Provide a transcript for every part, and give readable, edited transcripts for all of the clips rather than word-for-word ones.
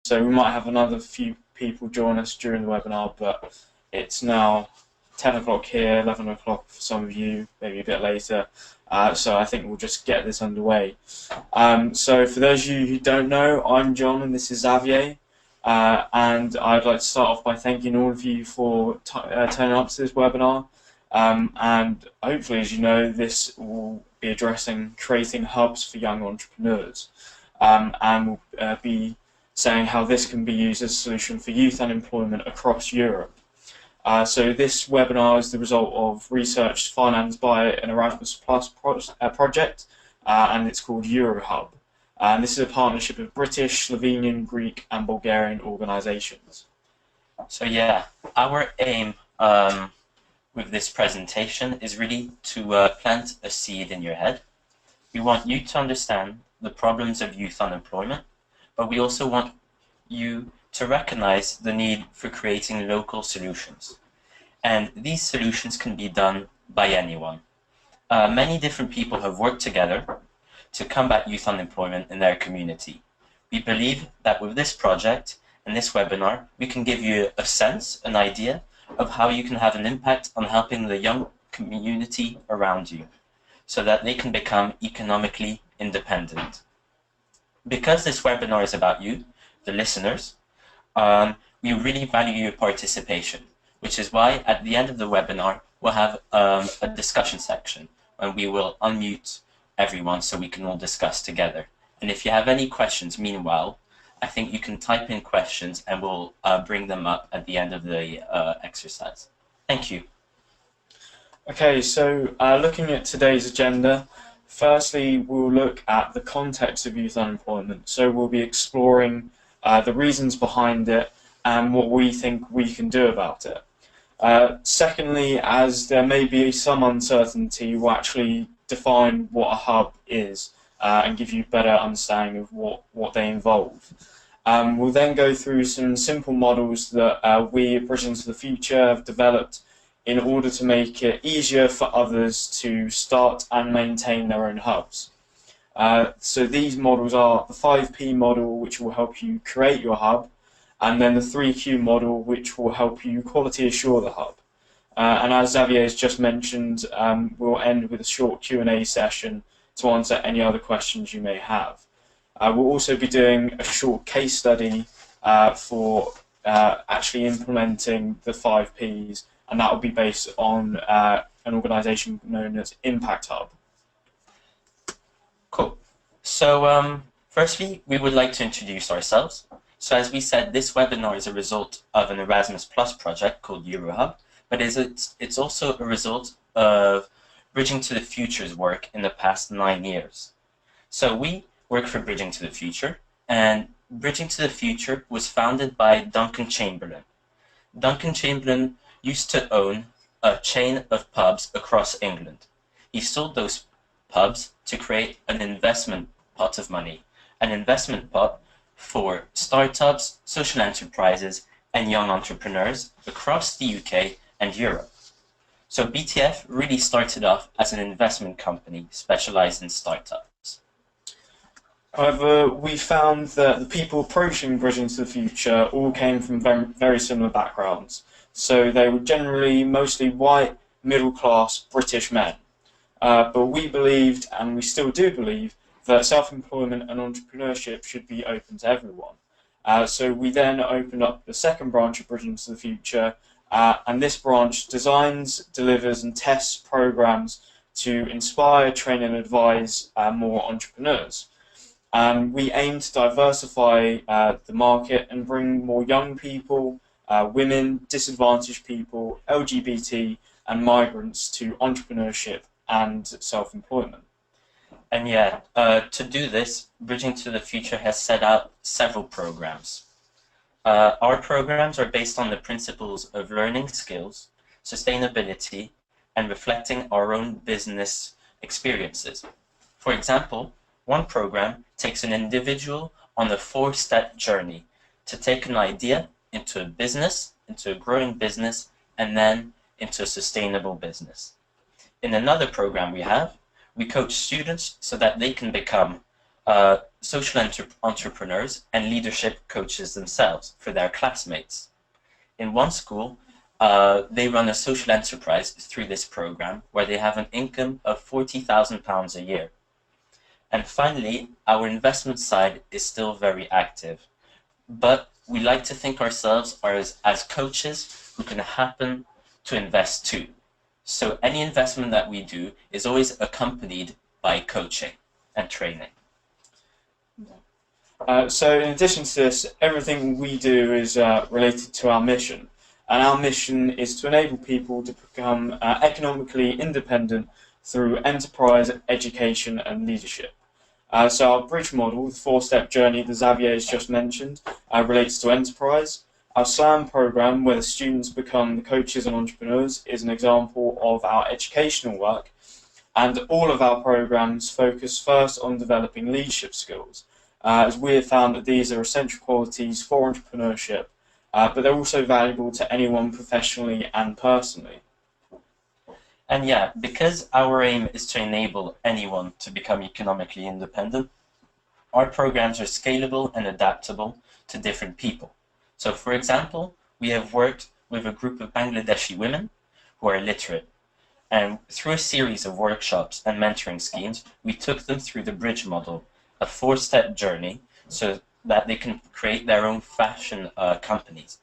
So we might have another few people join us during the webinar, but it's now 10 o'clock here, 11 o'clock for some of you, maybe a bit later. So I think we'll just get this underway. So for those of you who don't know, I'm John and this is Xavier. And I'd like to start off by thanking all of you for turning up to this webinar. And hopefully, as you know, this will be addressing creating hubs for young entrepreneurs. And we'll be saying how this can be used as a solution for youth unemployment across Europe. So this webinar is the result of research financed by an Erasmus Plus project, and it's called EuroHub. And this is a partnership of British, Slovenian, Greek, and Bulgarian organisations. So yeah, our aim with this presentation is really to plant a seed in your head. We want you to understand the problems of youth unemployment, but we also want you to recognize the need for creating local solutions. And these solutions can be done by anyone. Many different people have worked together to combat youth unemployment in their community. We believe that with this project and this webinar, we can give you a sense, an idea of how you can have an impact on helping the young community around you so that they can become economically independent. Because this webinar is about you, the listeners, we really value your participation, which is why at the end of the webinar, we'll have a discussion section and we will unmute everyone so we can all discuss together. And if you have any questions meanwhile, I think you can type in questions and we'll bring them up at the end of the exercise. Thank you. Okay, so looking at today's agenda, firstly, we'll look at the context of youth unemployment. So we'll be exploring the reasons behind it and what we think we can do about it. Secondly, as there may be some uncertainty, we'll actually define what a hub is and give you a better understanding of what they involve. We'll then go through some simple models that we at Bridging to the Future have developed in order to make it easier for others to start and maintain their own hubs. So these models are the 5P model, which will help you create your hub, and then the 3Q model, which will help you quality assure the hub. And as Xavier has just mentioned, we'll end with a short Q&A session to answer any other questions you may have. We'll also be doing a short case study for actually implementing the 5Ps, and that will be based on an organisation known as Impact Hub. Cool. So firstly, we would like to introduce ourselves. So as we said, this webinar is a result of an Erasmus Plus project called EuroHub, but it's also a result of Bridging to the Future's work in the past 9 years. So we work for Bridging to the Future, and Bridging to the Future was founded by Duncan Chamberlain. Duncan Chamberlain used to own a chain of pubs across England. He sold those pubs to create an investment pot of money, an investment pot for startups, social enterprises, and young entrepreneurs across the UK and Europe. So BTF really started off as an investment company specialized in startups. However, we found that the people approaching Bridging to the Future all came from very similar backgrounds. So they were generally mostly white, middle-class British men. But we believed, and we still do believe, that self-employment and entrepreneurship should be open to everyone. So we then opened up the second branch of Bridging to the Future, and this branch designs, delivers, and tests programs to inspire, train, and advise more entrepreneurs. We aim to diversify the market and bring more young people, women, disadvantaged people, LGBT, and migrants to entrepreneurship and self-employment. And yeah, to do this, Bridging to the Future has set out several programs. Our programs are based on the principles of learning skills, sustainability, and reflecting our own business experiences. For example, one program takes an individual on a 4-step journey to take an idea into a business, into a growing business, and then into a sustainable business. In another program we coach students so that they can become social entrepreneurs and leadership coaches themselves for their classmates. In one school, they run a social enterprise through this program where they have an income of £40,000 a year. And finally, our investment side is still very active, but we like to think ourselves as coaches who can happen to invest too. So any investment that we do is always accompanied by coaching and training. So in addition to this, everything we do is related to our mission. And our mission is to enable people to become economically independent through enterprise, education and leadership. So our bridge model, the 4-step journey that Xavier has just mentioned, relates to enterprise. Our SLAM program, where the students become the coaches and entrepreneurs, is an example of our educational work. And all of our programs focus first on developing leadership skills, as we have found that these are essential qualities for entrepreneurship, but they're also valuable to anyone professionally and personally. And yeah, because our aim is to enable anyone to become economically independent, our programs are scalable and adaptable to different people. So for example, we have worked with a group of Bangladeshi women who are illiterate. And through a series of workshops and mentoring schemes, we took them through the bridge model, a 4-step journey, so that they can create their own fashion companies.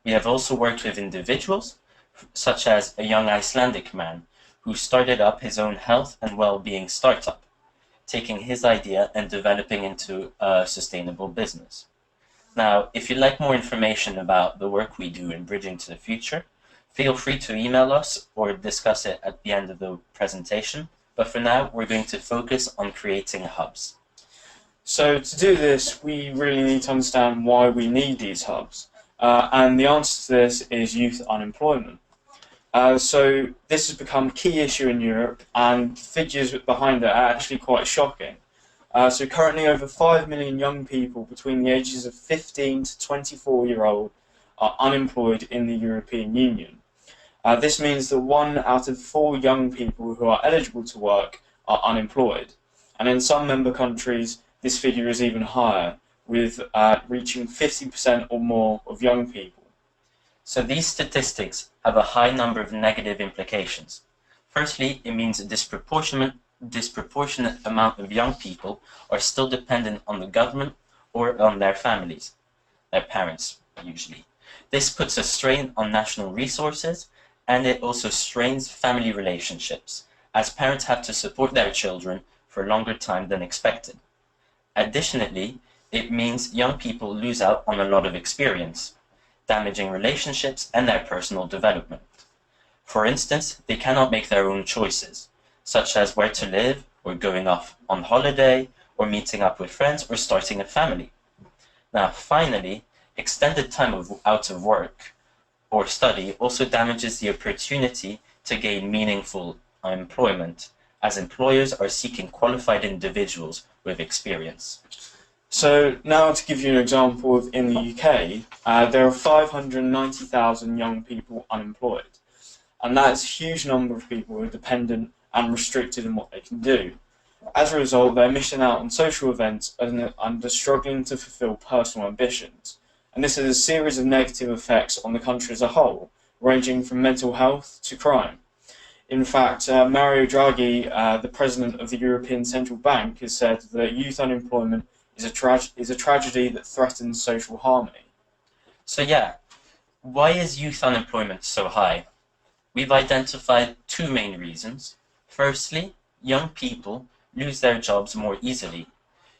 We have also worked with individuals, such as a young Icelandic man who started up his own health and well-being startup, taking his idea and developing into a sustainable business. Now, if you'd like more information about the work we do in Bridging to the Future, feel free to email us or discuss it at the end of the presentation. But for now, we're going to focus on creating hubs. So to do this, we really need to understand why we need these hubs. And the answer to this is youth unemployment. So this has become a key issue in Europe, and figures behind it are actually quite shocking. So currently over 5 million young people between the ages of 15 to 24-year-old are unemployed in the European Union. This means that 1 out of 4 young people who are eligible to work are unemployed. And in some member countries, this figure is even higher, with reaching 50% or more of young people. So these statistics have a high number of negative implications. Firstly, it means a disproportionate amount of young people are still dependent on the government or on their families, their parents usually. This puts a strain on national resources, and it also strains family relationships, as parents have to support their children for a longer time than expected. Additionally, it means young people lose out on a lot of experience, damaging relationships and their personal development. For instance, they cannot make their own choices, such as where to live, or going off on holiday, or meeting up with friends, or starting a family. Now, finally, extended time out of work or study also damages the opportunity to gain meaningful employment, as employers are seeking qualified individuals with experience. So now to give you an example of in the UK, there are 590,000 young people unemployed. And that's a huge number of people who are dependent and restricted in what they can do. As a result, they're missing out on social events and are struggling to fulfill personal ambitions. And this has a series of negative effects on the country as a whole, ranging from mental health to crime. In fact, Mario Draghi, the president of the European Central Bank, has said that youth unemployment is a tragedy that threatens social harmony. So yeah, why is youth unemployment so high? We've identified 2 main reasons. Firstly, young people lose their jobs more easily.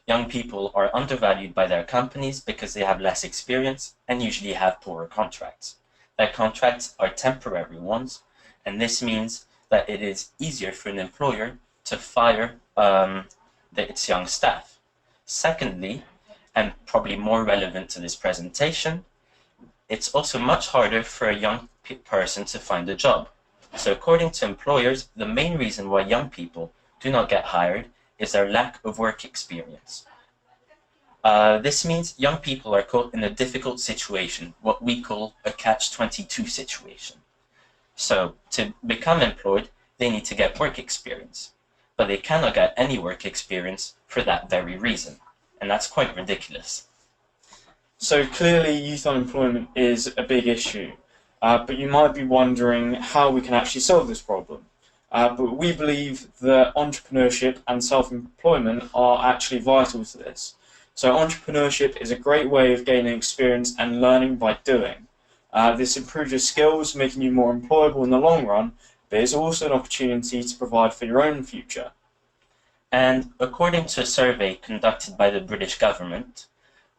Young people are undervalued by their companies because they have less experience and usually have poorer contracts. Their contracts are temporary ones, and this means that it is easier for an employer to fire its young staff. Secondly, and probably more relevant to this presentation, it's also much harder for a young person to find a job. So according to employers, the main reason why young people do not get hired is their lack of work experience. This means young people are caught in a difficult situation, what we call a catch-22 situation. So to become employed, they need to get work experience, but they cannot get any work experience for that very reason. and that's quite ridiculous. So clearly youth unemployment is a big issue, but you might be wondering how we can actually solve this problem. But we believe that entrepreneurship and self-employment are actually vital to this. So entrepreneurship is a great way of gaining experience and learning by doing. This improves your skills, making you more employable in the long run, but it's also an opportunity to provide for your own future. And according to a survey conducted by the British government,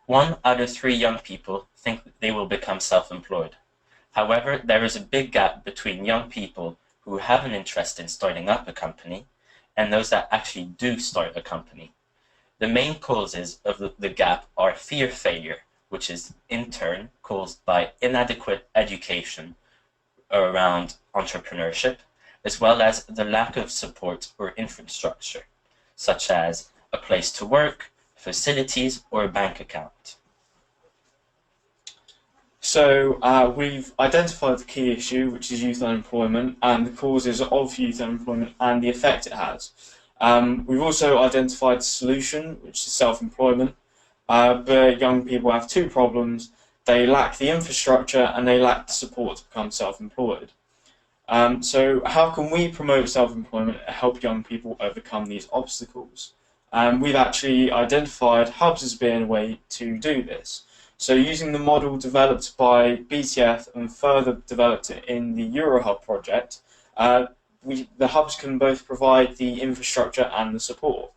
1 out of 3 young people think that they will become self-employed. However, there is a big gap between young people who have an interest in starting up a company and those that actually do start a company. The main causes of the gap are fear failure, which is in turn caused by inadequate education around entrepreneurship, as well as the lack of support or infrastructure, such as a place to work, facilities, or a bank account. So we've identified the key issue, which is youth unemployment, and the causes of youth unemployment and the effect it has. We've also identified the solution, which is self-employment, but young people have 2 problems. They lack the infrastructure and they lack the support to become self-employed. So how can we promote self-employment and help young people overcome these obstacles? We've actually identified hubs as being a way to do this. So using the model developed by BTF and further developed in the EuroHub project, the hubs can both provide the infrastructure and the support.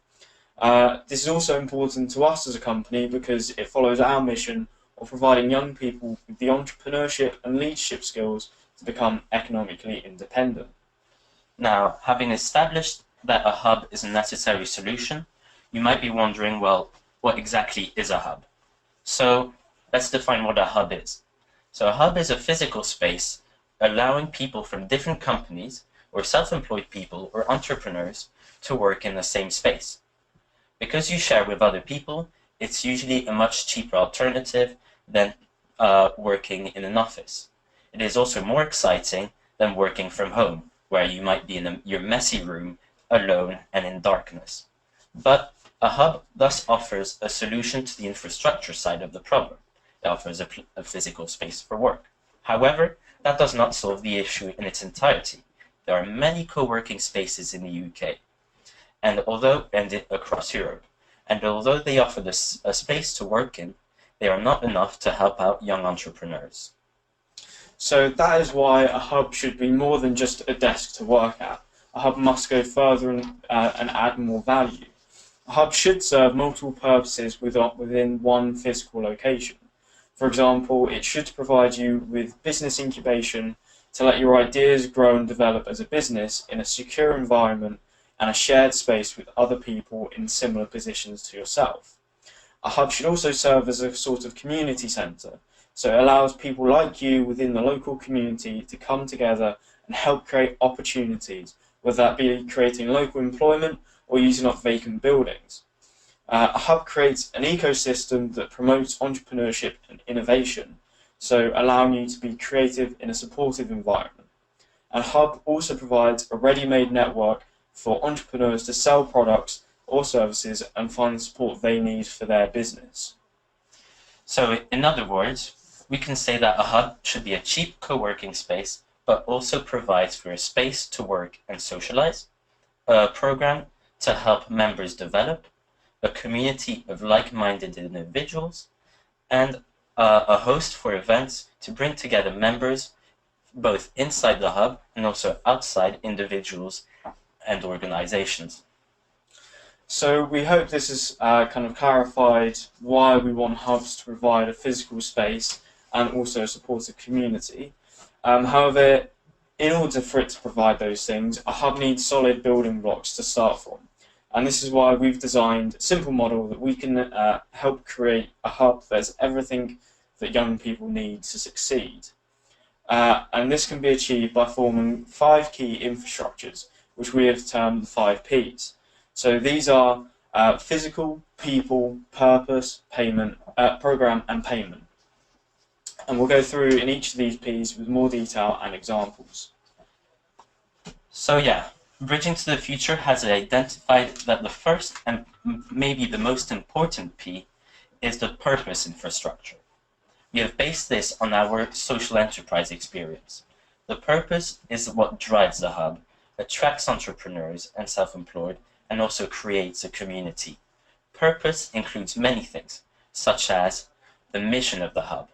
This is also important to us as a company because it follows our mission of providing young people with the entrepreneurship and leadership skills to become economically independent. Now, having established that a hub is a necessary solution, you might be wondering, well, what exactly is a hub? So let's define what a hub is. So a hub is a physical space allowing people from different companies or self-employed people or entrepreneurs to work in the same space. Because you share with other people, it's usually a much cheaper alternative than working in an office. It is also more exciting than working from home, where you might be in your messy room, alone and in darkness. But a hub thus offers a solution to the infrastructure side of the problem. It offers a physical space for work. However, that does not solve the issue in its entirety. There are many co-working spaces in the UK and across Europe, and although they offer a space to work in, they are not enough to help out young entrepreneurs. So that is why a hub should be more than just a desk to work at. A hub must go further and add more value. A hub should serve multiple purposes within one physical location. For example, it should provide you with business incubation to let your ideas grow and develop as a business in a secure environment and a shared space with other people in similar positions to yourself. A hub should also serve as a sort of community centre, so it allows people like you within the local community to come together and help create opportunities, whether that be creating local employment or using up vacant buildings. A hub creates an ecosystem that promotes entrepreneurship and innovation, so allowing you to be creative in a supportive environment. A hub also provides a ready-made network for entrepreneurs to sell products or services and find the support they need for their business. So, in other words, we can say that a hub should be a cheap co-working space, but also provides for a space to work and socialize, a program to help members develop, a community of like-minded individuals, and a host for events to bring together members both inside the hub and also outside individuals and organizations. So we hope this has kind of clarified why we want hubs to provide a physical space and also a supportive community. However, in order for it to provide those things, a hub needs solid building blocks to start from. And this is why we've designed a simple model that we can help create a hub that's everything that young people need to succeed. And this can be achieved by forming 5 key infrastructures, which we have termed the 5 Ps. So these are physical, people, purpose, payment, program, and payment. And we'll go through in each of these Ps with more detail and examples. So yeah, Bridging to the Future has identified that the first and maybe the most important P is the purpose infrastructure. We have based this on our social enterprise experience. The purpose is what drives the hub, attracts entrepreneurs and self-employed, and also creates a community. Purpose includes many things, such as the mission of the hub.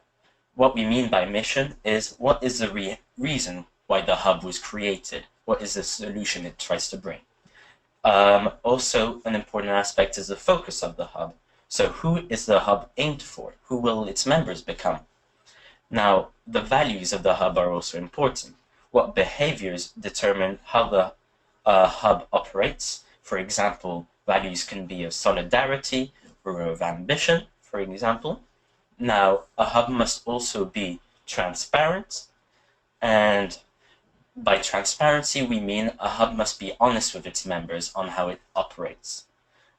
What we mean by mission is what is the reason why the hub was created? What is the solution it tries to bring? Also, an important aspect is the focus of the hub. So who is the hub aimed for? Who will its members become? Now, the values of the hub are also important. What behaviors determine how the hub operates? For example, values can be of solidarity or of ambition, for example. Now, a hub must also be transparent, and by transparency, we mean a hub must be honest with its members on how it operates.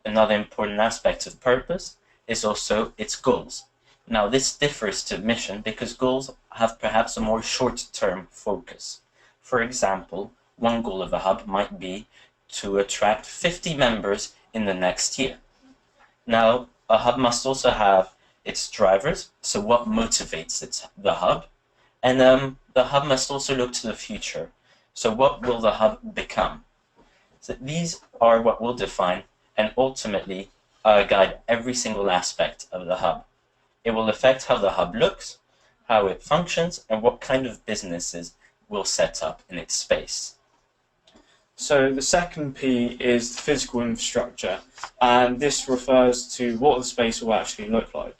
Another important aspect of purpose is also its goals. Now, this differs to mission because goals have perhaps a more short-term focus. For example, one goal of a hub might be to attract 50 members in the next year. Now, a hub must also have its drivers, so what motivates the hub, and the hub must also look to the future. So what will the hub become? So these are what will define and ultimately guide every single aspect of the hub. It will affect how the hub looks, how it functions, and what kind of businesses will set up in its space. So the second P is the physical infrastructure, and this refers to what the space will actually look like.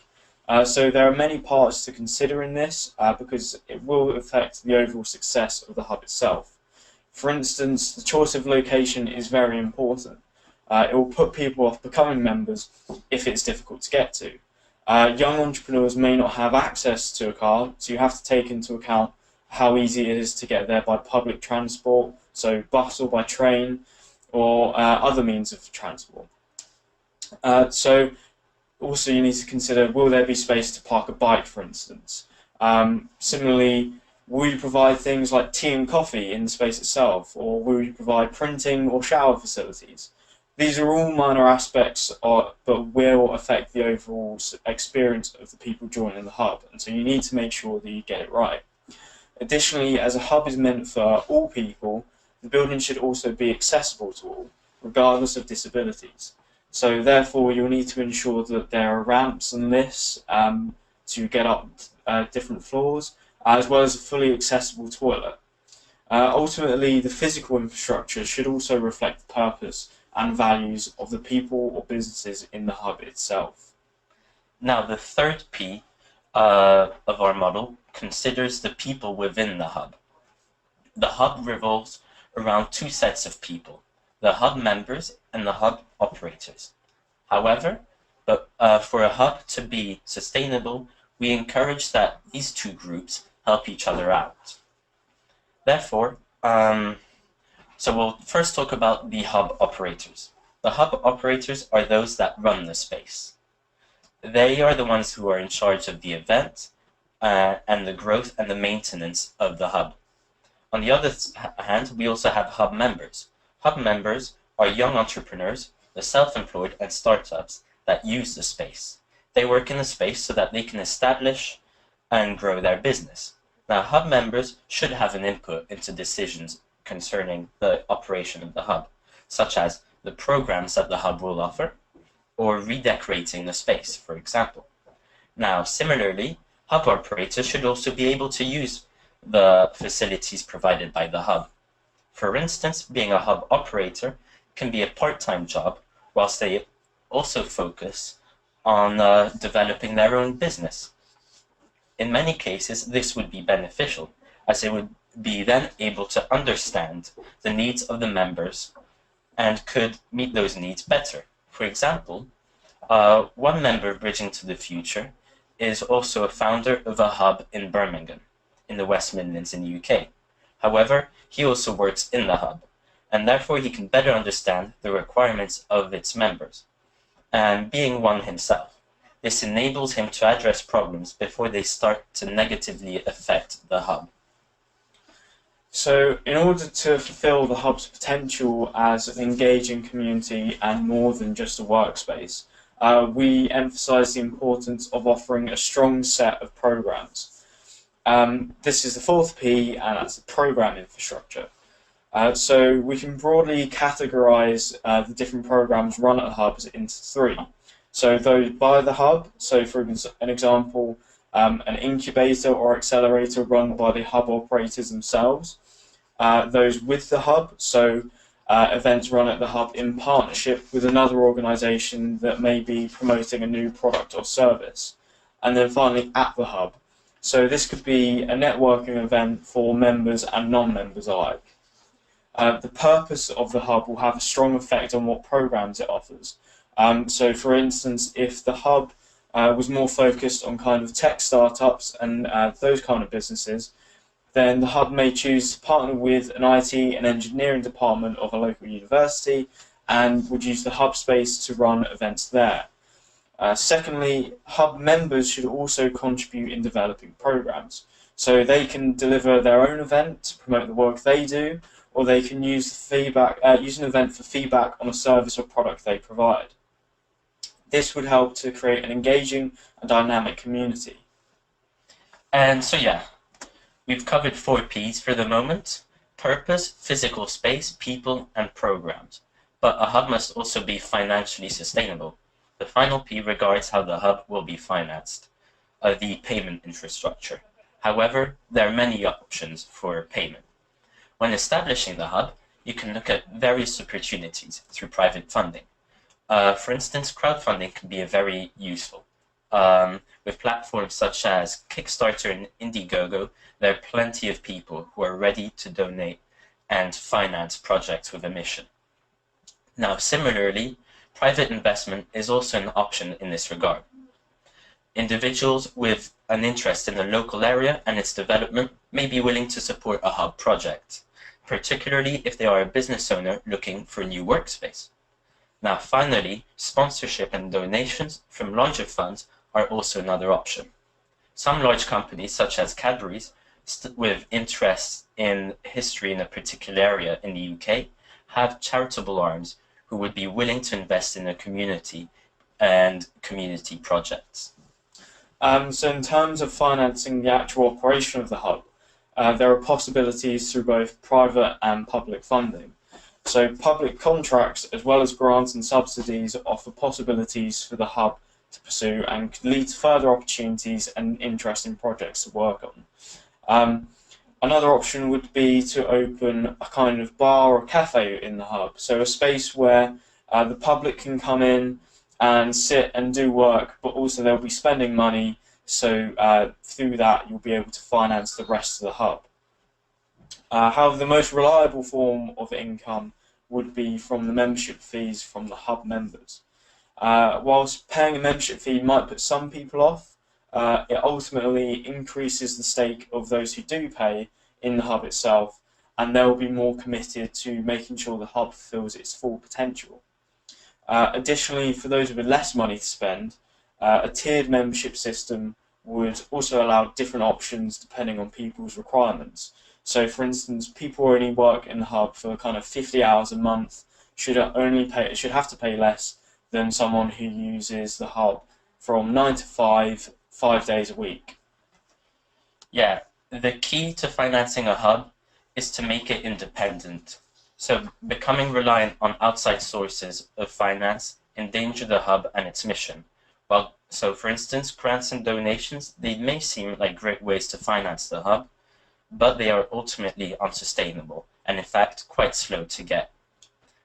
So there are many parts to consider in this because it will affect the overall success of the hub itself. For instance, the choice of location is very important. It will put people off becoming members if it's difficult to get to. Young entrepreneurs may not have access to a car, so you have to take into account how easy it is to get there by public transport, so bus or by train, or other means of transport. So also you need to consider, will there be space to park a bike, for instance? Similarly, will you provide things like tea and coffee in the space itself, or will you provide printing or shower facilities? These are all minor aspects, but will affect the overall experience of the people joining the hub, and so you need to make sure that you get it right. Additionally, as a hub is meant for all people, the building should also be accessible to all, regardless of disabilities. So therefore, you'll need to ensure that there are ramps and lifts to get up different floors, as well as a fully accessible toilet. Ultimately, the physical infrastructure should also reflect the purpose and values of the people or businesses in the hub itself. Now, the third P of our model considers the people within the hub. The hub revolves around two sets of people, the hub members and the hub operators. However, for a hub to be sustainable, we encourage that these two groups help each other out. Therefore, so we'll first talk about the hub operators. The hub operators are those that run the space. They are the ones who are in charge of the event and the growth and the maintenance of the hub. On the other hand, we also have hub members. Hub members are young entrepreneurs, the self-employed and startups that use the space. They work in the space so that they can establish and grow their business. Now, hub members should have an input into decisions concerning the operation of the hub, such as the programs that the hub will offer, or redecorating the space, for example. Now, similarly, hub operators should also be able to use the facilities provided by the hub. For instance, being a hub operator can be a part-time job, whilst they also focus on developing their own business. In many cases, this would be beneficial, as they would be then able to understand the needs of the members and could meet those needs better. For example, one member of Bridging to the Future is also a founder of a hub in Birmingham, in the West Midlands in the UK. However, he also works in the hub, and therefore he can better understand the requirements of its members. And being one himself, this enables him to address problems before they start to negatively affect the hub. So in order to fulfill the hub's potential as an engaging community and more than just a workspace, we emphasize the importance of offering a strong set of programs. This is the fourth P, and that's the program infrastructure. So we can broadly categorize the different programs run at hubs into three. So those by the hub, so for an example, an incubator or accelerator run by the hub operators themselves. Those with the hub, so events run at the hub in partnership with another organization that may be promoting a new product or service. And then finally at the hub. So this could be a networking event for members and non-members alike. The purpose of the hub will have a strong effect on what programs it offers. So for instance, if the hub was more focused on kind of tech startups and those kind of businesses, then the hub may choose to partner with an IT and engineering department of a local university and would use the hub space to run events there. Secondly, hub members should also contribute in developing programs. So they can deliver their own event to promote the work they do, or they can use use an event for feedback on a service or product they provide. This would help to create an engaging and dynamic community. And so yeah, we've covered 4 P's for the moment: purpose, physical space, people, and programs. But a hub must also be financially sustainable. The final P regards how the hub will be financed, the payment infrastructure. However, there are many options for payment. When establishing the hub, you can look at various opportunities through private funding. For instance, crowdfunding can be very useful. With platforms such as Kickstarter and Indiegogo, there are plenty of people who are ready to donate and finance projects with a mission. Now, similarly, private investment is also an option in this regard. Individuals with an interest in the local area and its development may be willing to support a hub project, particularly if they are a business owner looking for a new workspace. Now, finally, sponsorship and donations from larger funds are also another option. Some large companies, such as Cadbury's, with interests in history in a particular area in the UK, have charitable arms who would be willing to invest in a community and community projects. So in terms of financing the actual operation of the hub, there are possibilities through both private and public funding. So public contracts, as well as grants and subsidies, offer possibilities for the hub to pursue and could lead to further opportunities and interesting projects to work on. Another option would be to open a kind of bar or cafe in the hub, so a space where the public can come in and sit and do work, but also they'll be spending money, so through that you'll be able to finance the rest of the hub. However, the most reliable form of income would be from the membership fees from the hub members. Whilst paying a membership fee might put some people off, it ultimately increases the stake of those who do pay in the hub itself, and they'll be more committed to making sure the hub fulfills its full potential. Additionally, for those with less money to spend, a tiered membership system would also allow different options depending on people's requirements. So, for instance, people who only work in the hub for kind of 50 hours a month should have to pay less than someone who uses the hub from 9 to 5 days a week. Yeah, the key to financing a hub is to make it independent. So becoming reliant on outside sources of finance endanger the hub and its mission. So for instance, grants and donations, they may seem like great ways to finance the hub, but they are ultimately unsustainable and in fact quite slow to get.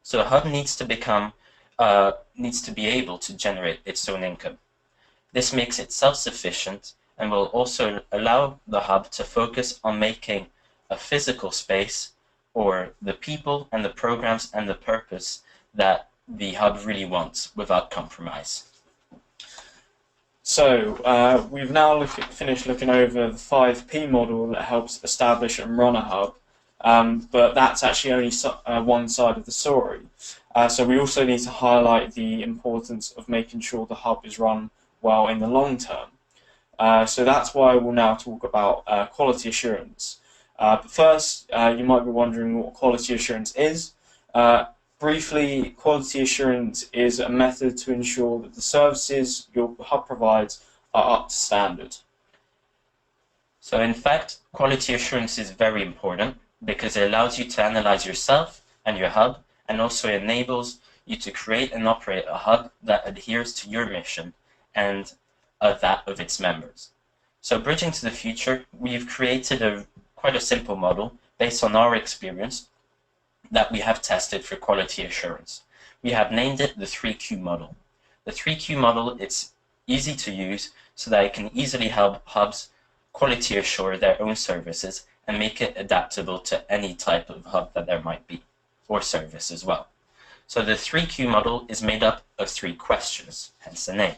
So a hub needs to be able to generate its own income. This makes it self-sufficient and will also allow the hub to focus on making a physical space or the people and the programs and the purpose that the hub really wants without compromise. So we've now finished looking over the 5P model that helps establish and run a hub, but that's actually only one side of the story. So we also need to highlight the importance of making sure the hub is run well in the long term. So that's why we'll now talk about quality assurance. But first, you might be wondering what quality assurance is. Briefly, quality assurance is a method to ensure that the services your hub provides are up to standard. So in fact, quality assurance is very important because it allows you to analyze yourself and your hub, and also enables you to create and operate a hub that adheres to your mission and that of its members. So bridging to the future, we've created quite a simple model based on our experience that we have tested for quality assurance. We have named it the 3Q model. The 3Q model, it's easy to use so that it can easily help hubs quality assure their own services and make it adaptable to any type of hub that there might be, or service as well. So the 3Q model is made up of 3 questions, hence the name.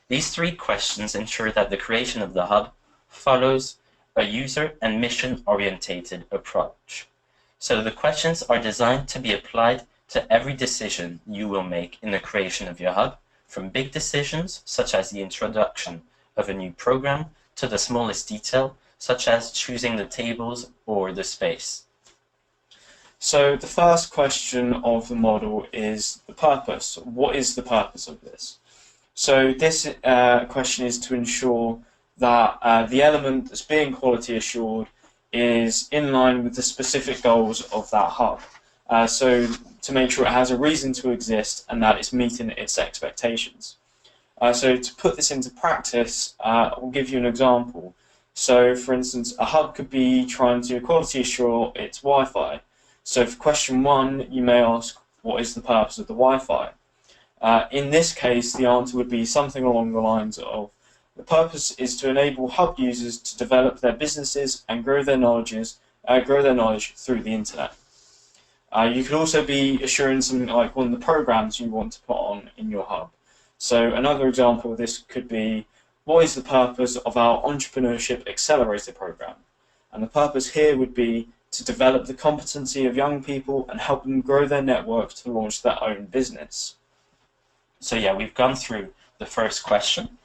These 3 questions ensure that the creation of the hub follows a user and mission-orientated approach. So the questions are designed to be applied to every decision you will make in the creation of your hub, from big decisions, such as the introduction of a new program, to the smallest detail, such as choosing the tables or the space. So the first question of the model is the purpose. What is the purpose of this? So this question is to ensure that the element that's being quality assured is in line with the specific goals of that hub. So to make sure it has a reason to exist and that it's meeting its expectations. So to put this into practice, I'll give you an example. So for instance, a hub could be trying to quality assure its Wi-Fi. So for question 1, you may ask, what is the purpose of the Wi-Fi? In this case, the answer would be something along the lines of, the purpose is to enable hub users to develop their businesses and grow their knowledge through the internet. You could also be assuring something like one of the programs you want to put on in your hub. So another example of this could be, what is the purpose of our Entrepreneurship Accelerator program? And the purpose here would be to develop the competency of young people and help them grow their network to launch their own business. So yeah, we've gone through the first question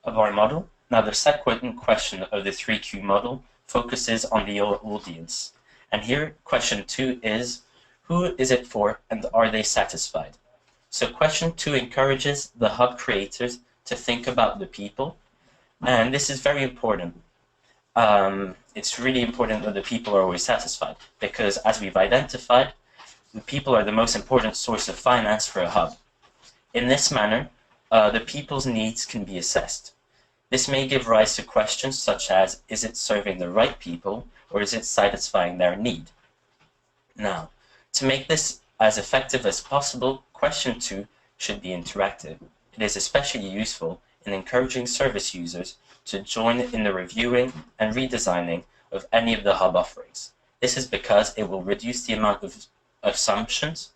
of our model. Now the second question of the 3Q model focuses on the audience. And here, question 2 is, who is it for and are they satisfied? So question 2 encourages the hub creators to think about the people, and this is very important. It's really important that the people are always satisfied, because as we've identified, the people are the most important source of finance for a hub. In this manner, the people's needs can be assessed. This may give rise to questions such as, is it serving the right people, or is it satisfying their need? Now, to make this as effective as possible, question 2 should be interactive. It is especially useful in encouraging service users to join in the reviewing and redesigning of any of the hub offerings. This is because it will reduce the amount of assumptions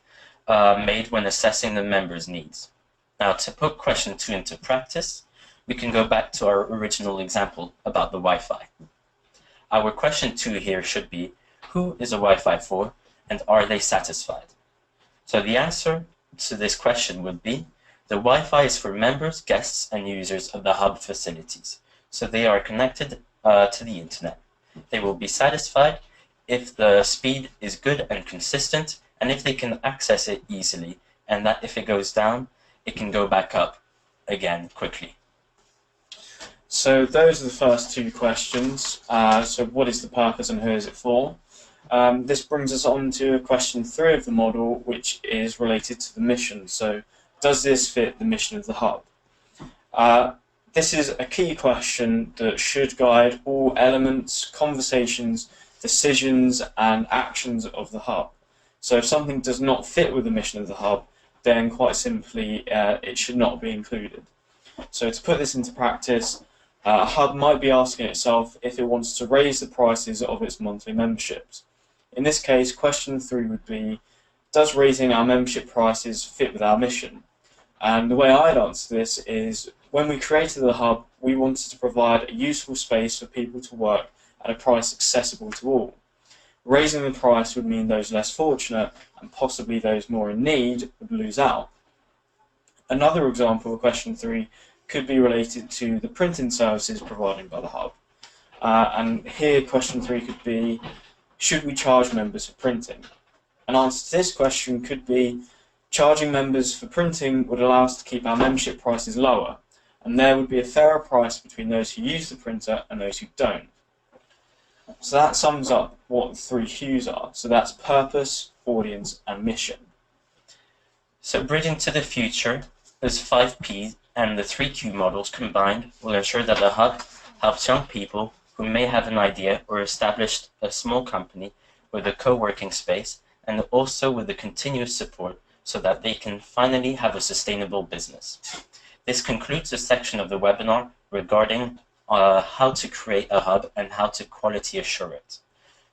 made when assessing the members' needs. Now, to put question 2 into practice, we can go back to our original example about the Wi-Fi. Our question 2 here should be, who is a Wi-Fi for and are they satisfied? So the answer to this question would be, the Wi-Fi is for members, guests, and users of the hub facilities. So they are connected to the internet. They will be satisfied if the speed is good and consistent, and if they can access it easily, and that if it goes down, it can go back up again quickly. So those are the first 2 questions. So what is the purpose and who is it for? This brings us on to question 3 of the model, which is related to the mission. So does this fit the mission of the hub? This is a key question that should guide all elements, conversations, decisions, and actions of the hub. So if something does not fit with the mission of the hub, then quite simply it should not be included. So to put this into practice, a hub might be asking itself if it wants to raise the prices of its monthly memberships. In this case, question 3 would be, does raising our membership prices fit with our mission? And the way I'd answer this is, when we created the hub, we wanted to provide a useful space for people to work at a price accessible to all. Raising the price would mean those less fortunate, and possibly those more in need, would lose out. Another example of question 3 could be related to the printing services provided by the hub. And here question 3 could be, should we charge members for printing? An answer to this question could be, charging members for printing would allow us to keep our membership prices lower, and there would be a fairer price between those who use the printer and those who don't. So that sums up what the 3 Qs are. So that's purpose, audience, and mission. So bridging to the future, those 5 Ps and the 3 Q models combined will ensure that the hub helps young people who may have an idea or established a small company with a co-working space, and also with the continuous support so that they can finally have a sustainable business. This concludes the section of the webinar regarding how to create a hub and how to quality assure it.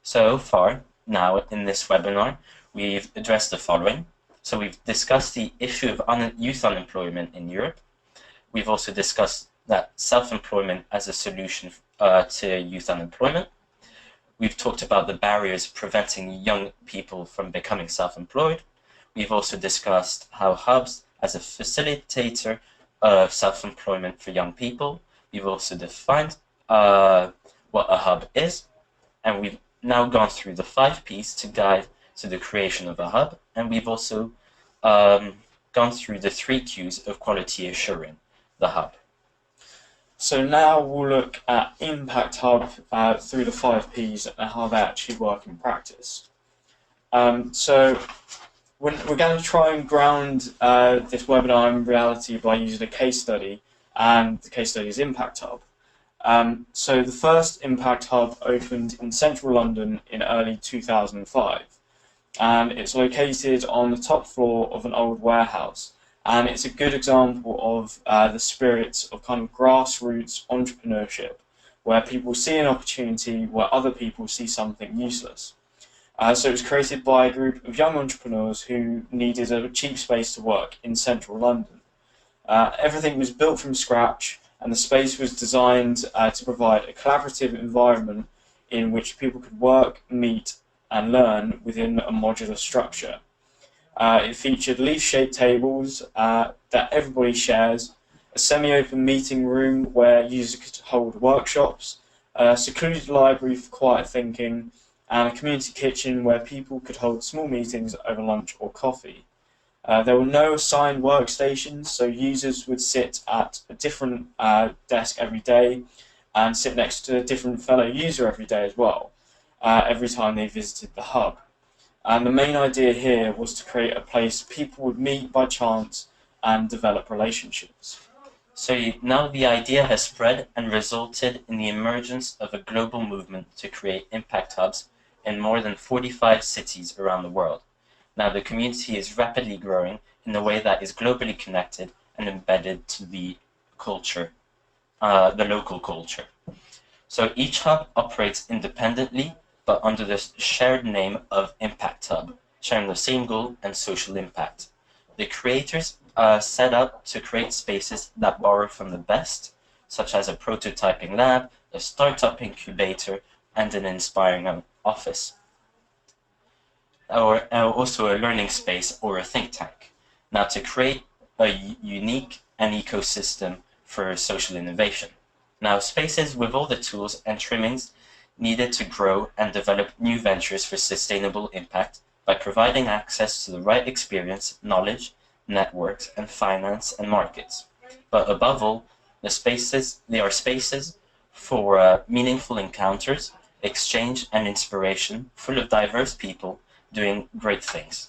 So far, now in this webinar, we've addressed the following. So we've discussed the issue of youth unemployment in Europe. We've also discussed that self-employment as a solution to youth unemployment. We've talked about the barriers preventing young people from becoming self-employed. We've also discussed how hubs as a facilitator of self-employment for young people. We've also defined what a hub is, and we've now gone through the 5 Ps to guide to the creation of a hub, and we've also gone through the 3 Qs of quality assuring the hub. So now we'll look at Impact Hub through the 5 Ps and how they actually work in practice. So we're going to try and ground this webinar in reality by using a case study, and the case study is Impact Hub. So the first Impact Hub opened in central London in early 2005, and it's located on the top floor of an old warehouse, and it's a good example of the spirit of kind of grassroots entrepreneurship, where people see an opportunity where other people see something useless. So it was created by a group of young entrepreneurs who needed a cheap space to work in central London. Everything was built from scratch, and the space was designed to provide a collaborative environment in which people could work, meet, and learn within a modular structure. It featured leaf-shaped tables that everybody shares, a semi-open meeting room where users could hold workshops, a secluded library for quiet thinking, and a community kitchen where people could hold small meetings over lunch or coffee. There were no assigned workstations, so users would sit at a different desk every day and sit next to a different fellow user every day as well, every time they visited the hub. And the main idea here was to create a place people would meet by chance and develop relationships. So now the idea has spread and resulted in the emergence of a global movement to create impact hubs in more than 45 cities around the world. Now the community is rapidly growing in a way that is globally connected and embedded to the culture, the local culture. So each hub operates independently, but under the shared name of Impact Hub, sharing the same goal and social impact. The creators set out to create spaces that borrow from the best, such as a prototyping lab, a startup incubator, and an inspiring office, or also a learning space or a think tank. Now to create a unique an ecosystem for social innovation. Now spaces with all the tools and trimmings needed to grow and develop new ventures for sustainable impact by providing access to the right experience, knowledge, networks, and finance and markets. But above all, they are spaces for meaningful encounters, exchange, and inspiration, full of diverse people doing great things.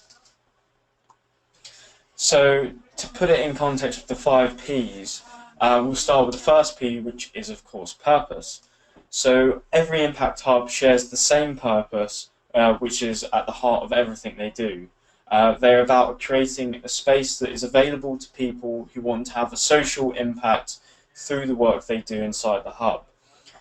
So to put it in context with the 5 Ps, we'll start with the first P, which is of course purpose. So every Impact Hub shares the same purpose, which is at the heart of everything they do. They're about creating a space that is available to people who want to have a social impact through the work they do inside the hub.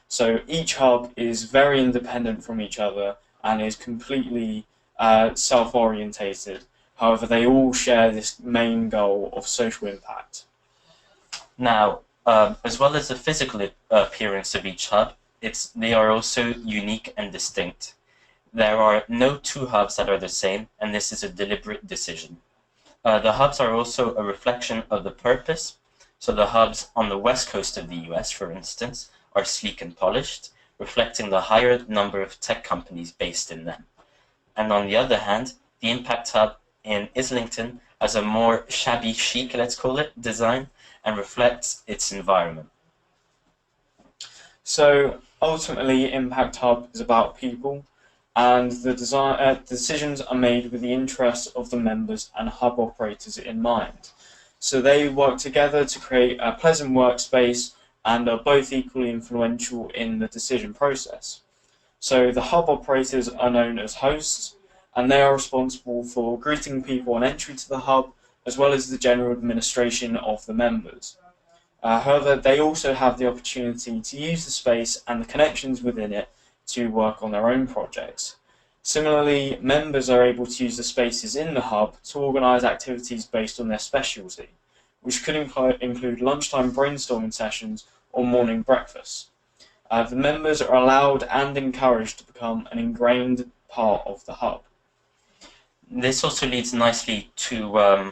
So each hub is very independent from each other and is completely self-orientated. However, they all share this main goal of social impact. Now, as well as the physical appearance of each hub, they are also unique and distinct. There are no 2 hubs that are the same, and this is a deliberate decision. The hubs are also a reflection of the purpose. So the hubs on the west coast of the US, for instance, are sleek and polished. reflecting the higher number of tech companies based in them. And on the other hand, the Impact Hub in Islington has a more shabby chic, let's call it, design and reflects its environment. So ultimately, Impact Hub is about people, and the decisions are made with the interests of the members and hub operators in mind. So they work together to create a pleasant workspace and are both equally influential in the decision process. So the hub operators are known as hosts, and they are responsible for greeting people on entry to the hub, as well as the general administration of the members. However, they also have the opportunity to use the space and the connections within it to work on their own projects. Similarly, members are able to use the spaces in the hub to organise activities based on their specialty, which could include lunchtime brainstorming sessions or morning breakfasts. The members are allowed and encouraged to become an ingrained part of the hub. This also leads nicely to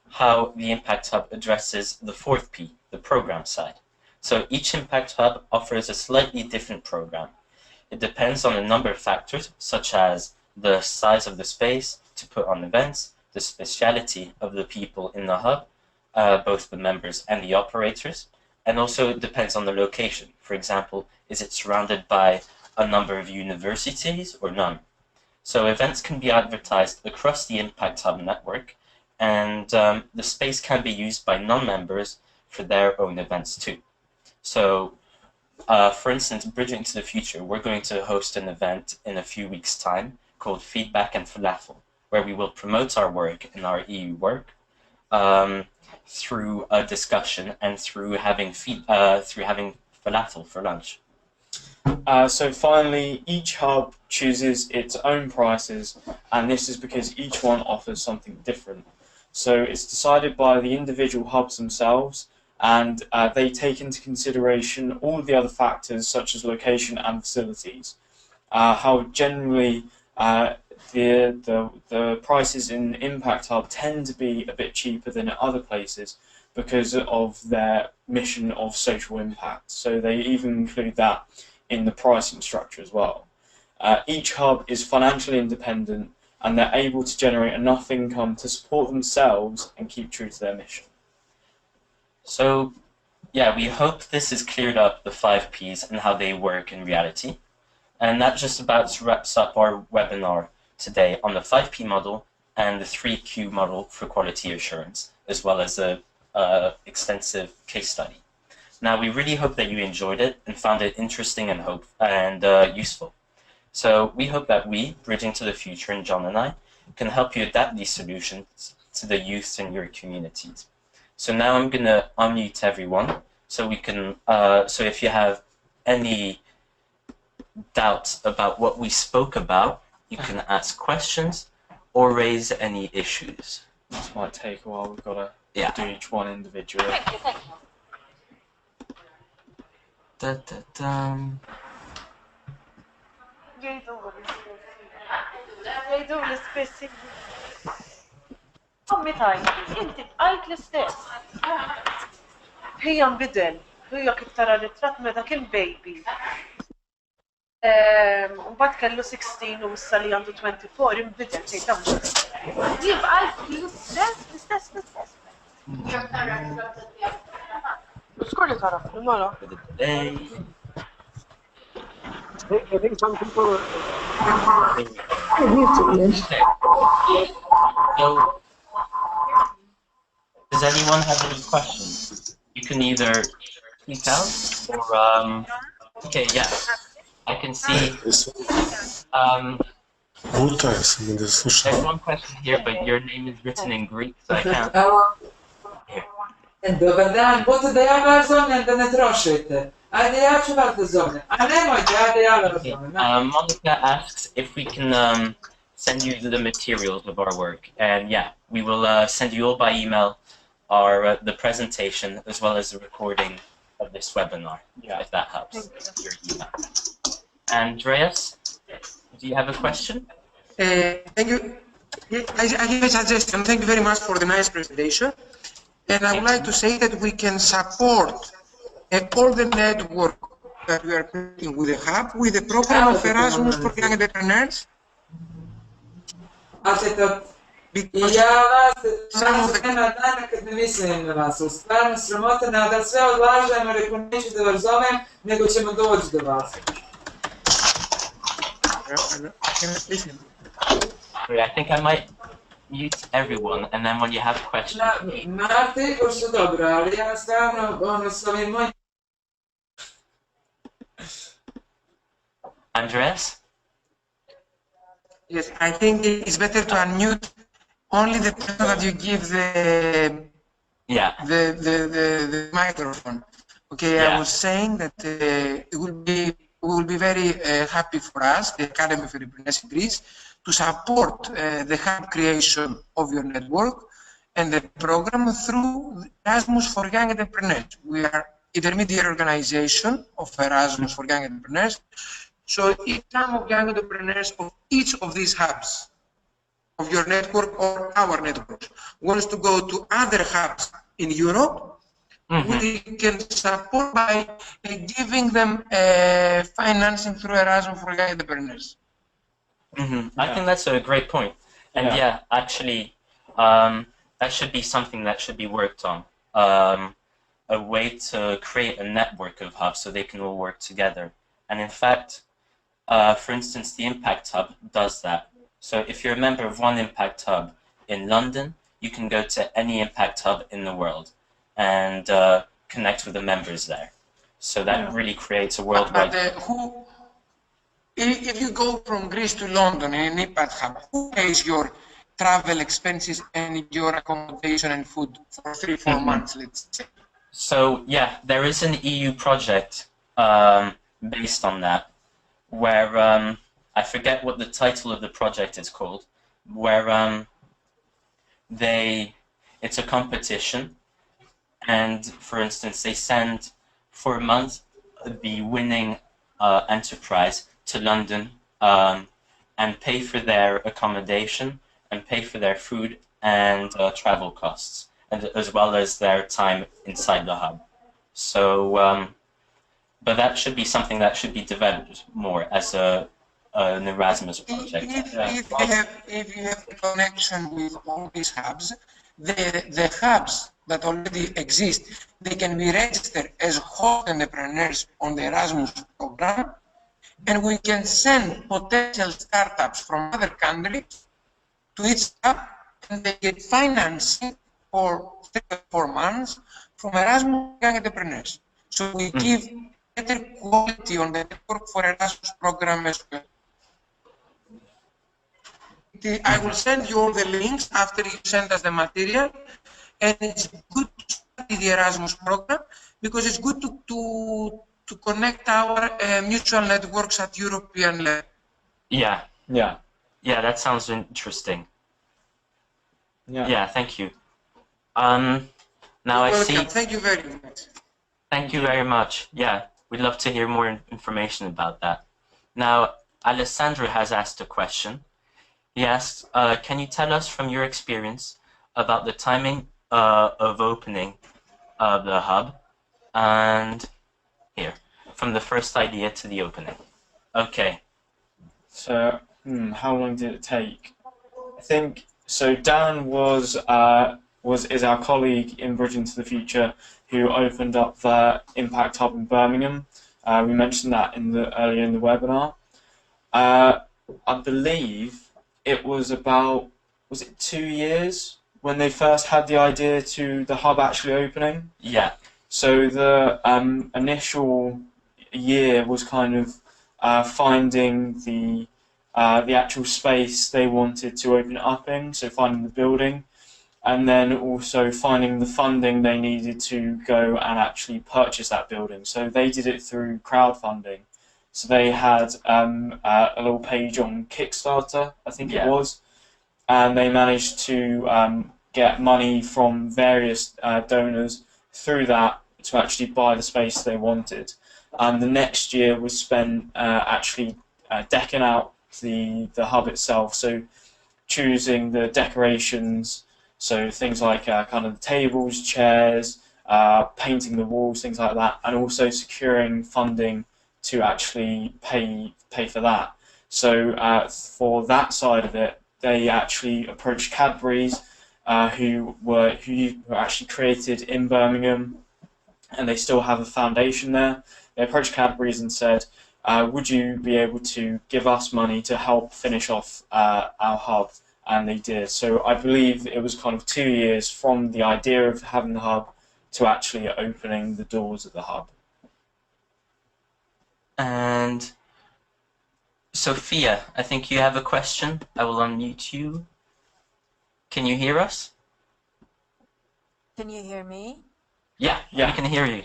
how the Impact Hub addresses the fourth P, the program side. So each Impact Hub offers a slightly different program. It depends on a number of factors, such as the size of the space to put on events, the speciality of the people in the hub, both the members and the operators, and also it depends on the location. For example, is it surrounded by a number of universities or none? So events can be advertised across the Impact Hub network, and the space can be used by non-members for their own events too. So, for instance, Bridging to the Future, we're going to host an event in a few weeks' time called Feedback and Falafel, where we will promote our work and our EU work through a discussion and through having falafel for lunch. So finally, each hub chooses its own prices, and this is because each one offers something different. So it's decided by the individual hubs themselves, and they take into consideration all of the other factors such as location and facilities. How generally the prices in Impact Hub tend to be a bit cheaper than at other places because of their mission of social impact. So they even include that in the pricing structure as well. Each hub is financially independent, and they're able to generate enough income to support themselves and keep true to their mission. So, yeah, we hope this has cleared up the 5 Ps and how they work in reality. And that just about wraps up our webinar today on the 5P model and the 3Q model for quality assurance, as well as a extensive case study. Now, we really hope that you enjoyed it and found it interesting and useful. So we hope that we, Bridging to the Future, and John and I, can help you adapt these solutions to the youth in your communities. So now I'm going to unmute everyone, so we can. So if you have any doubts about what we spoke about, you can ask questions or raise any issues. This might take a while. We've got to do each one individually. jgħidu l-ispessi. Ommi tajna, inti bqajt l-istess. Hija nbidel, hija kif tara ritratt meta kien baby. Mbagħad kellu 16 u issa li għandu 24 inbidel tgħidha mhux. Jien bqajt l-istess. Skur li taraf, mala. I think some people So, does anyone have any questions? You can either speak out or okay, yeah. I can see there's one question here, but your name is written in Greek, so I can't. Here. Dobar dan, bote da ja razumem da ne trošite. Ajde, ja ću vas razumem. A nemojte, ajde, ja razumem. Monica asks if we can send you the materials of our work, and yeah, we will send you all by email the presentation as well as the recording of this webinar, if that helps. Your email. Andreas, do you have a question? thank you. I have a suggestion. Thank you very much for the nice presentation. And I would like to say that we can support all the network that we are creating with the hub, with the program of Erasmus for young entrepreneurs. I ja vas nema dana kad ne mislim na vas. U stvarno sramota da sve odlažemo, reku neću da vas zovem, nego ćemo doći do vas. I think I might mute everyone, and then when you have questions... Marte, pošto dobro, ali ja stvarno, s ovim mojim... Andreas? Yes, I think it's better to unmute only the person that you give the microphone. Okay, I was saying that it will be very happy for us, the Academy for Entrepreneurs in Greece, to support the hub creation of your network and the program through Erasmus for Young Entrepreneurs. We are intermediate organization of Erasmus for Young Entrepreneurs. So if some of young entrepreneurs of each of these hubs of your network or our network wants to go to other hubs in Europe, we can support by giving them financing through Erasmus for young entrepreneurs. I think that's a great point. And actually, that should be something that should be worked on. A way to create a network of hubs so they can all work together. And in fact, for instance, the Impact Hub does that. So if you're a member of one Impact Hub in London, you can go to any Impact Hub in the world and connect with the members there. So that really creates a worldwide... If you go from Greece to London in an Impact Hub, who pays your travel expenses and your accommodation and food for 3-4 months, let's say? So yeah, there is an EU project based on that, where I forget what the title of the project is called, where it's a competition, and for instance they send for a month the winning enterprise to London and pay for their accommodation and pay for their food and travel costs, and as well as their time inside the hub. So but that should be something that should be developed more as an Erasmus project. If you have a connection with all these hubs, the hubs that already exist, they can be registered as host entrepreneurs on the Erasmus program, and we can send potential startups from other countries to each hub, and they get financing for 3 or 4 months from Erasmus Young Entrepreneurs. So we give better quality on the network for Erasmus program as well. I will send you all the links after you send us the material, and it's good to study the Erasmus program because it's good to connect our mutual networks at European level. Yeah, that sounds interesting. Yeah, thank you. Now I see. Thank you very much. Thank you very much. Yeah, we'd love to hear more information about that. Now, Alessandro has asked a question. He asks, can you tell us from your experience about the timing of opening of the hub, and here, from the first idea to the opening? Okay. So, how long did it take? I think, so Dan is our colleague in Bridge into the Future who opened up the Impact Hub in Birmingham. We mentioned that earlier in the webinar. I believe it was about, was it 2 years when they first had the idea to the hub actually opening? Yeah. So the initial year was kind of finding the actual space they wanted to open it up in, so finding the building, and then also finding the funding they needed to go and actually purchase that building. So they did it through crowdfunding. So they had a little page on Kickstarter, I think it was, and they managed to get money from various donors through that to actually buy the space they wanted. And the next year was spent actually decking out the hub itself, so choosing the decorations, so things like kind of the tables, chairs, painting the walls, things like that, and also securing funding to actually pay for that. So for that side of it, they actually approached Cadbury's, who were actually created in Birmingham, and they still have a foundation there. They approached Cadbury's and said, would you be able to give us money to help finish off our hub? And they did. So I believe it was kind of 2 years from the idea of having the hub to actually opening the doors of the hub. And Sophia, I think you have a question. I will unmute you. Can you hear us? Can you hear me? Yeah, we can hear you.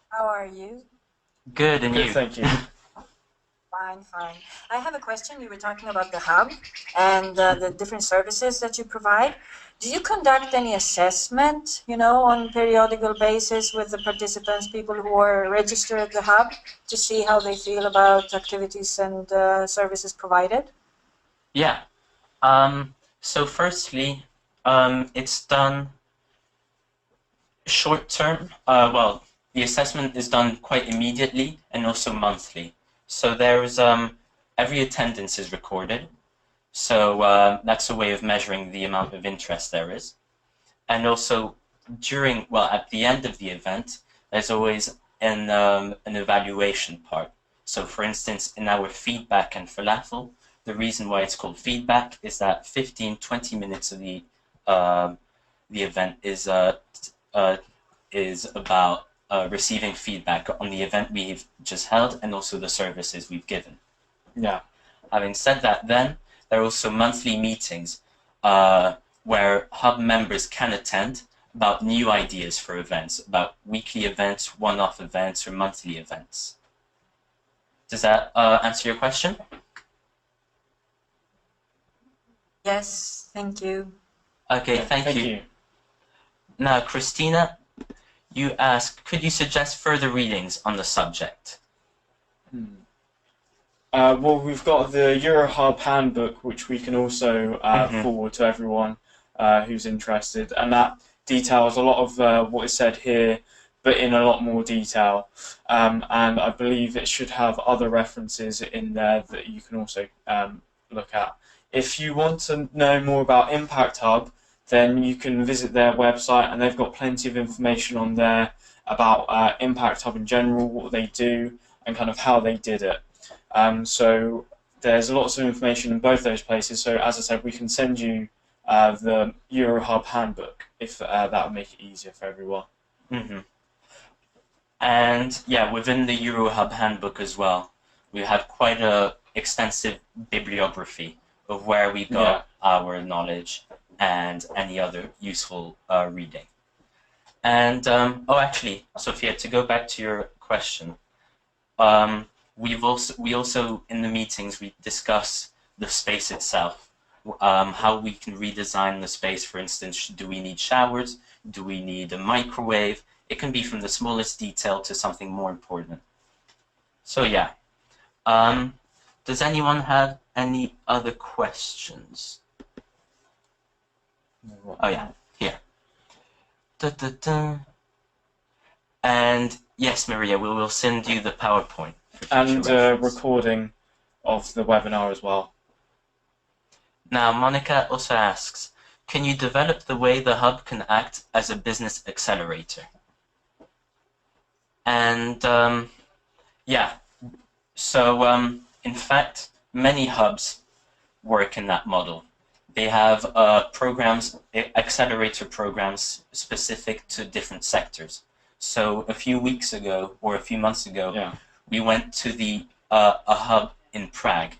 How are you? Good, and Good, you? thank you. Fine, fine. I have a question. You were talking about the hub and the different services that you provide. Do you conduct any assessment, you know, on periodical basis with the participants, people who are registered at the hub, to see how they feel about activities and services provided? Yeah. So firstly, it's done short term. Well, the assessment is done quite immediately and also monthly. So there's every attendance is recorded. So that's a way of measuring the amount of interest there is. And also during, well, at the end of the event, there's always an evaluation part. So for instance, in our feedback and falafel, the reason why it's called feedback is that 15-20 minutes of the event is about receiving feedback on the event we've just held and also the services we've given. Yeah. Having said that, then there are also monthly meetings where hub members can attend about new ideas for events, about weekly events, one-off events, or monthly events. Does that answer your question? Yes, thank you. Okay, thank you. Now, Christina, you asked, could you suggest further readings on the subject? Well, we've got the EuroHub handbook, which we can also forward to everyone who's interested, and that details a lot of what is said here, but in a lot more detail. And I believe it should have other references in there that you can also look at. If you want to know more about Impact Hub, then you can visit their website, and they've got plenty of information on there about Impact Hub in general, what they do, and kind of how they did it. So there's lots of information in both those places. So as I said, we can send you the EuroHub handbook if that would make it easier for everyone. Mm-hmm. And yeah, within the EuroHub handbook as well, we have quite a extensive bibliography of where we got our knowledge and any other useful reading. And oh, actually, Sophia, to go back to your question, we also in the meetings we discuss the space itself, how we can redesign the space. For instance, do we need showers? Do we need a microwave? It can be from the smallest detail to something more important. So yeah. Does anyone have any other questions? Oh yeah, here. And yes, Maria, we will send you the PowerPoint. And a recording of the webinar as well. Now, Monica also asks, can you develop the way the hub can act as a business accelerator? And yeah, so in fact, many hubs work in that model. They have programs, accelerator programs specific to different sectors. So a few weeks ago, or a few months ago, we went to the a hub in Prague,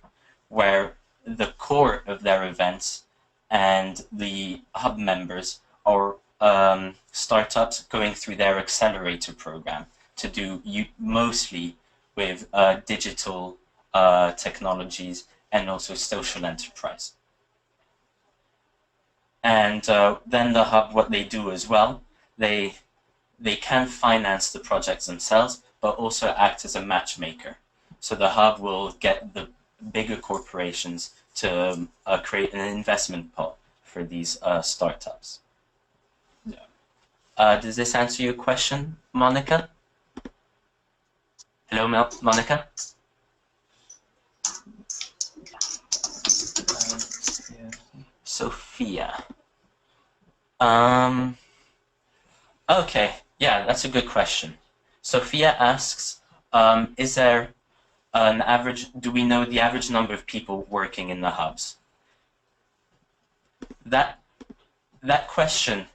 where the core of their events and the hub members are startups going through their accelerator program to do mostly with digital technologies and also social enterprise. And then the hub, what they do as well, they can finance the projects themselves, but also act as a matchmaker. So the hub will get the bigger corporations to create an investment pot for these startups. Does this answer your question, Monica? Hello, Monica. Sophia. Okay, yeah, that's a good question. Sophia asks, is there an average, do we know the average number of people working in the hubs? That question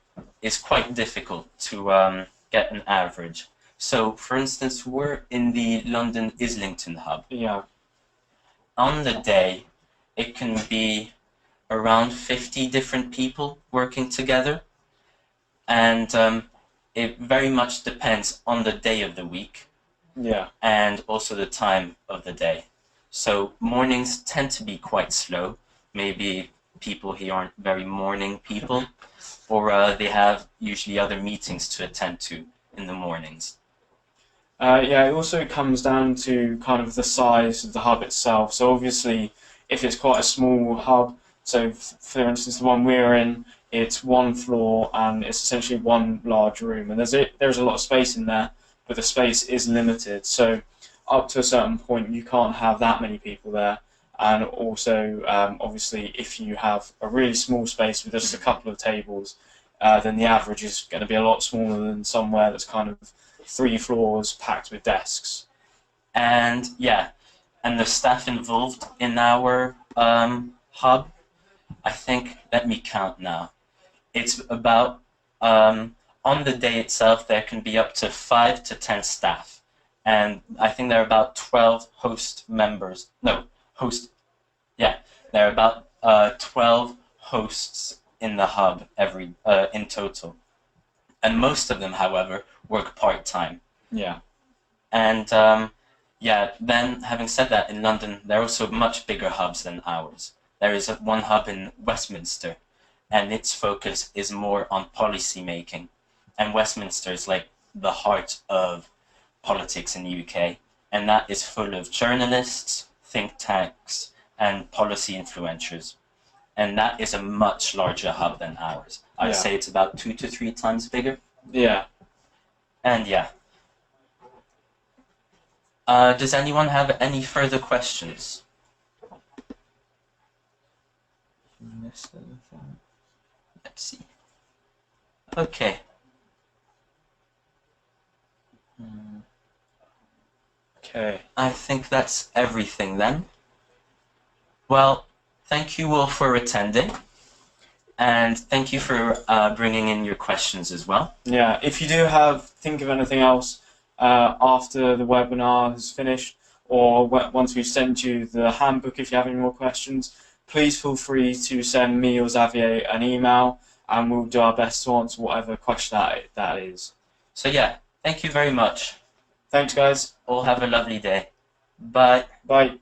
is quite difficult to get an average. So, for instance, we're in the London Islington hub. Yeah. On the day, it can be around 50 different people working together. And it very much depends on the day of the week. Yeah. And also the time of the day. So mornings tend to be quite slow. Maybe people here aren't very morning people, or they have usually other meetings to attend to in the mornings. Yeah, it also comes down to kind of the size of the hub itself. So obviously, if it's quite a small hub, so for instance, the one we're in, it's one floor and it's essentially one large room, and there's a lot of space in there, but the space is limited. So up to a certain point, you can't have that many people there. And also, obviously, if you have a really small space with just a couple of tables, then the average is going to be a lot smaller than somewhere that's kind of 3 floors packed with desks. And yeah, and the staff involved in our hub, I think, let me count now. It's about, on the day itself, there can be up to 5 to 10 staff. And I think there are about 12 host members. No, there are about 12 hosts in the hub in total. And most of them, however, work part-time. Yeah. And yeah, then having said that, in London, there are also much bigger hubs than ours. There is one hub in Westminster, and its focus is more on policy making. And Westminster is like the heart of politics in the UK, and that is full of journalists, think tanks, and policy influencers. And that is a much larger hub than ours. I'd say it's about 2 to 3 times bigger. Yeah. And yeah. Does anyone have any further questions? Let's see. Okay. Okay. I think that's everything then. Well, thank you all for attending. And thank you for bringing in your questions as well. Yeah, if you do think of anything else after the webinar has finished, or once we've sent you the handbook, if you have any more questions, please feel free to send me or Xavier an email, and we'll do our best to answer whatever question that is. So yeah, thank you very much. Thanks, guys. All have a lovely day. Bye. Bye.